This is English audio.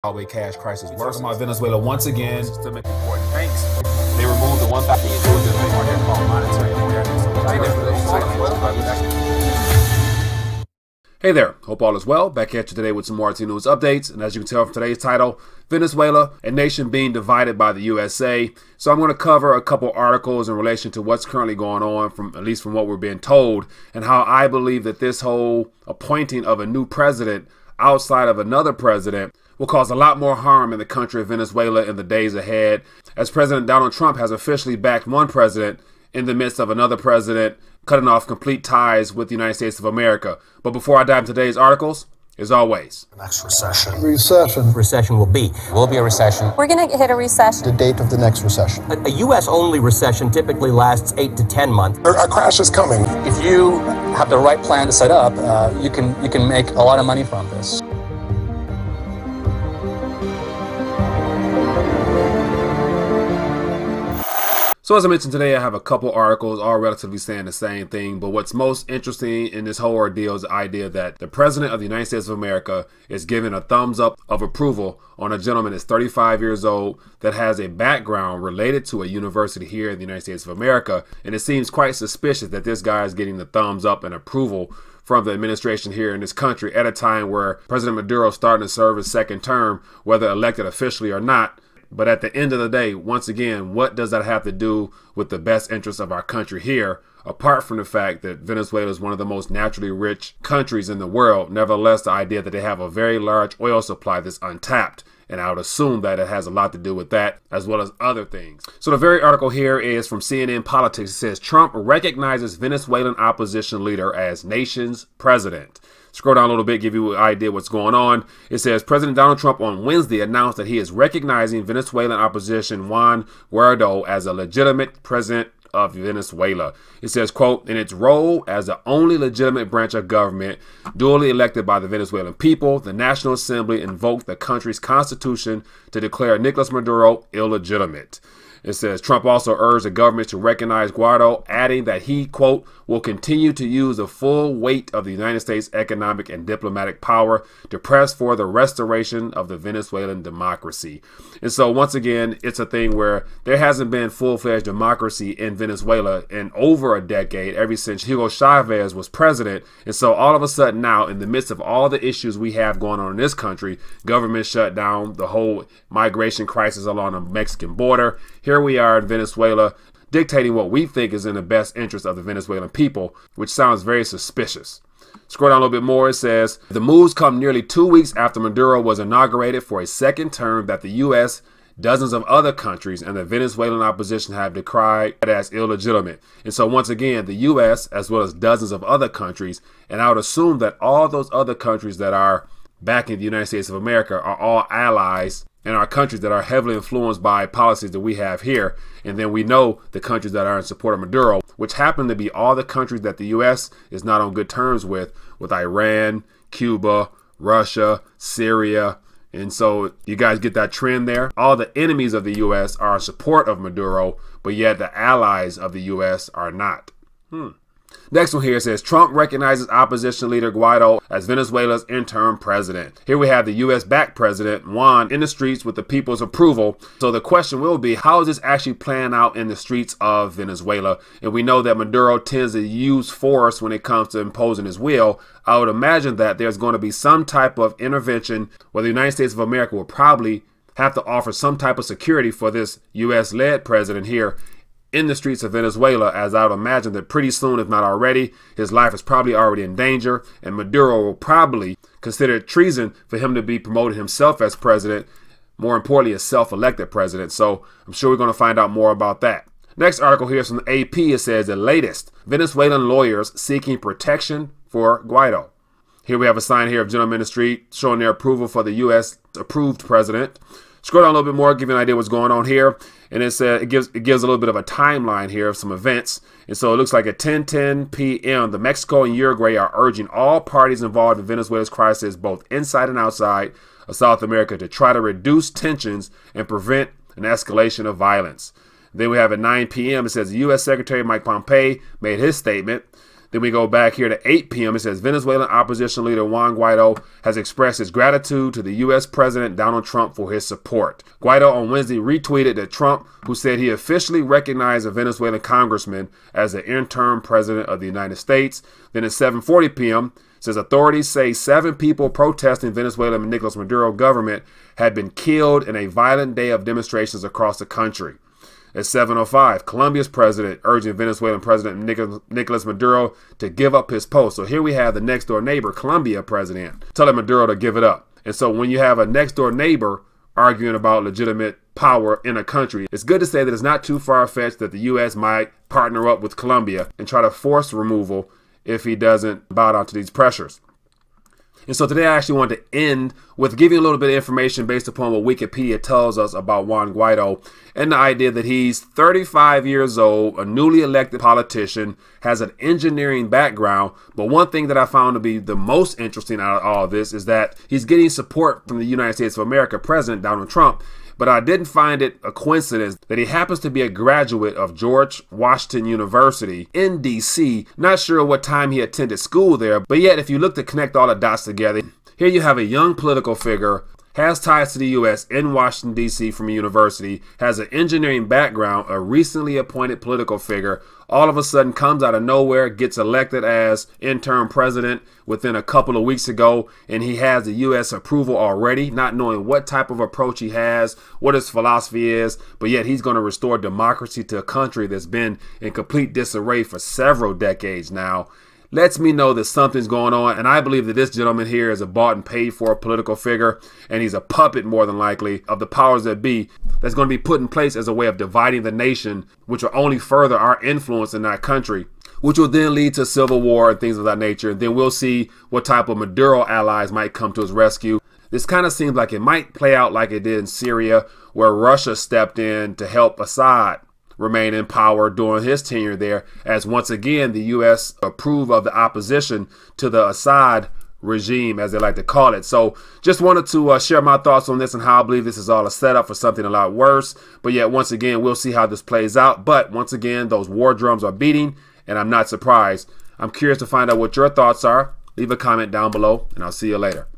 Zimbabwe cash crisis worse. Talking about Venezuela once again. Systemic important banks. They removed the one factor called monetary awareness. Hey there, hope all is well. Back at you today with some more RTD News updates. And as you can tell from today's title, Venezuela, a nation being divided by the USA. So I'm going to cover a couple articles in relation to what's currently going on, at least from what we're being told, and how I believe that this whole appointing of a new president outside of another president will cause a lot more harm in the country of Venezuela in the days ahead, as President Donald Trump has officially backed one president in the midst of another president cutting off complete ties with the United States of America. But before I dive into today's articles, as always, next recession. Recession will be a recession. We're going to hit a recession. The date of the next recession. A U.S.-only recession typically lasts 8 to 10 months. A crash is coming. If you have the right plan to set up, you can make a lot of money from this. So as I mentioned today, I have a couple articles all relatively saying the same thing, but what's most interesting in this whole ordeal is the idea that the President of the United States of America is giving a thumbs up of approval on a gentleman that's 35 years old that has a background related to a university here in the United States of America. And it seems quite suspicious that this guy is getting the thumbs up and approval from the administration here in this country at a time where President Maduro is starting to serve his second term, whether elected officially or not. But at the end of the day, once again, what does that have to do with the best interests of our country here, apart from the fact that Venezuela is one of the most naturally rich countries in the world? Nevertheless, the idea that they have a very large oil supply that's untapped, and I would assume that it has a lot to do with that, as well as other things. So the very article here is from CNN Politics. It says, Trump recognizes Venezuelan opposition leader as nation's president. Scroll down a little bit, give you an idea what's going on. It says President Donald Trump on Wednesday announced that he is recognizing Venezuelan opposition Juan Guaidó as a legitimate president of Venezuela. It says, quote, in its role as the only legitimate branch of government duly elected by the Venezuelan people, the National Assembly invoked the country's constitution to declare Nicolas Maduro illegitimate. It says Trump also urged the government to recognize Guaido, adding that he, quote, will continue to use the full weight of the United States economic and diplomatic power to press for the restoration of the Venezuelan democracy. And so once again, it's a thing where there hasn't been full-fledged democracy in Venezuela in over a decade, ever since Hugo Chavez was president. And so all of a sudden now, in the midst of all the issues we have going on in this country, government shutdown, the whole migration crisis along the Mexican border, here we are in Venezuela dictating what we think is in the best interest of the Venezuelan people, which sounds very suspicious. Scroll down a little bit more. It says, the moves come nearly 2 weeks after Maduro was inaugurated for a second term that the U.S., dozens of other countries, and the Venezuelan opposition have decried as illegitimate. And so once again, the U.S., as well as dozens of other countries, and I would assume that all those other countries that are backing the United States of America are all allies in our countries that are heavily influenced by policies that we have here. And then we know the countries that are in support of Maduro, which happen to be all the countries that the U.S. is not on good terms with Iran, Cuba, Russia, Syria. And so you guys get that trend there. All the enemies of the U.S. are in support of Maduro, but yet the allies of the U.S. are not. Next one here says, Trump recognizes opposition leader Guaido as Venezuela's interim president. Here we have the U.S.-backed president, Juan, in the streets with the people's approval. So the question will be, how is this actually playing out in the streets of Venezuela? And we know that Maduro tends to use force when it comes to imposing his will. I would imagine that there's going to be some type of intervention where the United States of America will probably have to offer some type of security for this U.S.-led president here in the streets of Venezuela, as I would imagine that pretty soon, if not already, his life is probably already in danger, and Maduro will probably consider it treason for him to be promoting himself as president, more importantly, as self-elected president. So I'm sure we're going to find out more about that. Next article here is from the AP. It says, the latest, Venezuelan lawyers seeking protection for Guaido. Here we have a sign here of gentlemen in the street showing their approval for the U.S.-approved president. Scroll down a little bit more, give you an idea what's going on here. And it says it gives a little bit of a timeline here of some events. And so it looks like at 10:10 p.m., the Mexico and Uruguay are urging all parties involved in Venezuela's crisis, both inside and outside of South America, to try to reduce tensions and prevent an escalation of violence. Then we have at 9 p.m., it says the U.S. Secretary Mike Pompeo made his statement. Then we go back here to 8 p.m. It says Venezuelan opposition leader Juan Guaido has expressed his gratitude to the U.S. President Donald Trump for his support. Guaido on Wednesday retweeted that Trump, who said he officially recognized a Venezuelan congressman as the interim president of the United States. Then at 7:40 p.m., says authorities say 7 people protesting Venezuelan Nicolas Maduro government had been killed in a violent day of demonstrations across the country. At 7:05, Colombia's president urging Venezuelan President Nicolas Maduro to give up his post. So here we have the next door neighbor, Colombia president, telling Maduro to give it up. And so when you have a next door neighbor arguing about legitimate power in a country, it's good to say that it's not too far-fetched that the U.S. might partner up with Colombia and try to force removal if he doesn't bow down to these pressures. And so today I actually want to end with giving a little bit of information based upon what Wikipedia tells us about Juan Guaido and the idea that he's 35 years old, a newly elected politician, has an engineering background. But one thing that I found to be the most interesting out of all of this is that he's getting support from the United States of America President Donald Trump. But I didn't find it a coincidence that he happens to be a graduate of George Washington University in D.C. Not sure what time he attended school there, but yet if you look to connect all the dots together, here you have a young political figure, has ties to the U.S. in Washington, D.C. from a university, has an engineering background, a recently appointed political figure, all of a sudden comes out of nowhere, gets elected as interim president within a couple of weeks ago, and he has the U.S. approval already, not knowing what type of approach he has, what his philosophy is, but yet he's going to restore democracy to a country that's been in complete disarray for several decades now. Lets me know that something's going on, and I believe that this gentleman here is a bought and paid for political figure, and he's a puppet more than likely of the powers that be that's going to be put in place as a way of dividing the nation, which will only further our influence in that country, which will then lead to civil war and things of that nature. And then we'll see what type of Maduro allies might come to his rescue. This kind of seems like it might play out like it did in Syria, where Russia stepped in to help Assad remain in power during his tenure there, as once again the U.S. approved of the opposition to the Assad regime, as they like to call it. So just wanted to share my thoughts on this and how I believe this is all a setup for something a lot worse. But yet once again, we'll see how this plays out. But once again, those war drums are beating, and I'm not surprised. I'm curious to find out what your thoughts are. Leave a comment down below, and I'll see you later.